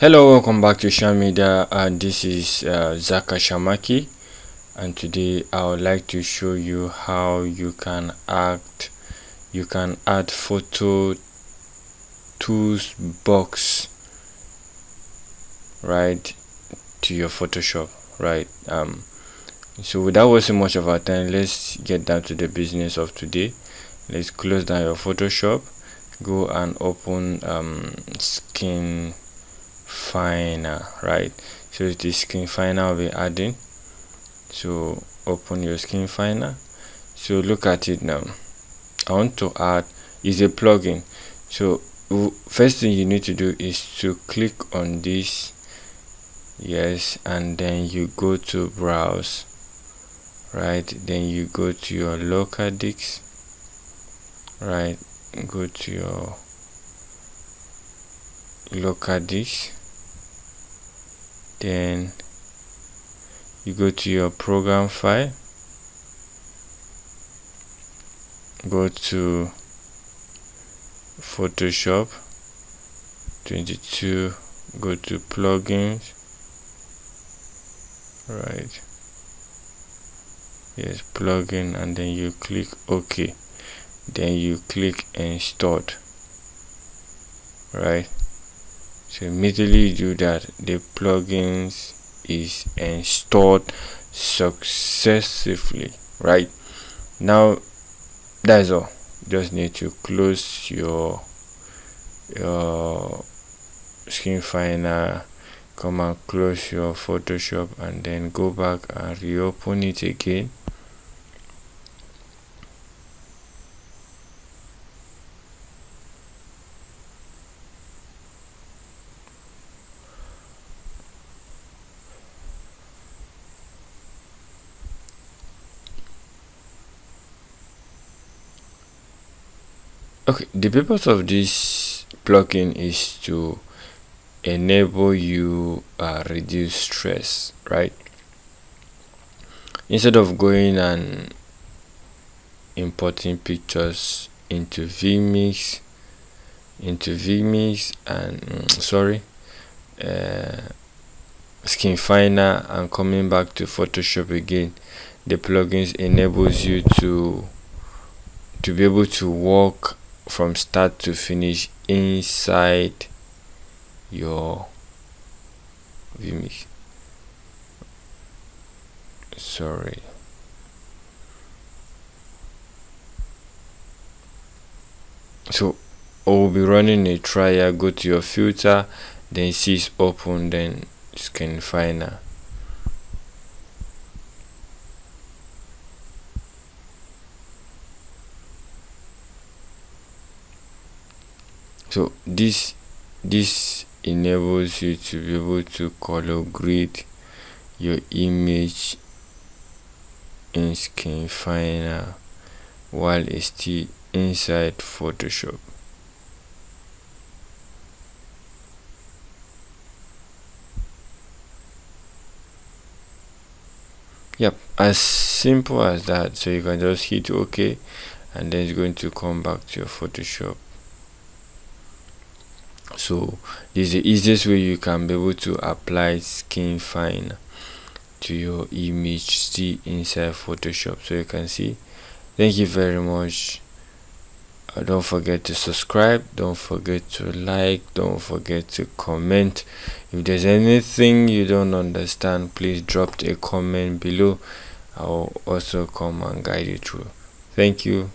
Hello, welcome back to Shamzmedia. This is Zaka Shamaki, and today I would like to show you how you can add photo tools box right to your Photoshop. Right. So without wasting much of our time, let's get down to the business of today. Let's close down your Photoshop. Go and open SKINFINER. Right, so it's the SKINFINER I'll be adding. So open your SKINFINER. So look at it now. I want to add is a plugin. So first thing you need to do is to click on this, yes, and then you go to browse. Right, then you go to your local disk. Right, go to your local disk, then you go to your program file, go to Photoshop 22, go to plugins, right, yes, plugin, and then you click OK, then you click installed. Right, so immediately you do that, the plugins is installed successfully. Right, now that's all. Just need to close your SKINFINER, come and close your Photoshop, and then go back and reopen it again. Okay, the purpose of this plugin is to enable you reduce stress. Right, instead of going and importing pictures into vmix and SKINFINER and coming back to Photoshop again, the plugins enables you to be able to work from start to finish inside your vmix. So we'll be running a trial. Go to your filter, then see open, then SKINFINER. So this enables you to be able to color grade your image in SKINFINER while it's still inside Photoshop. Yep, as simple as that. So you can just hit OK, and then it's going to come back to your Photoshop. So this is the easiest way you can be able to apply SKINFINER to your image still inside Photoshop. So you can see. Thank you very much. Don't forget to subscribe, don't forget to like, don't forget to comment. If there's anything you don't understand, please drop a comment below. I'll also come and guide you through. Thank you.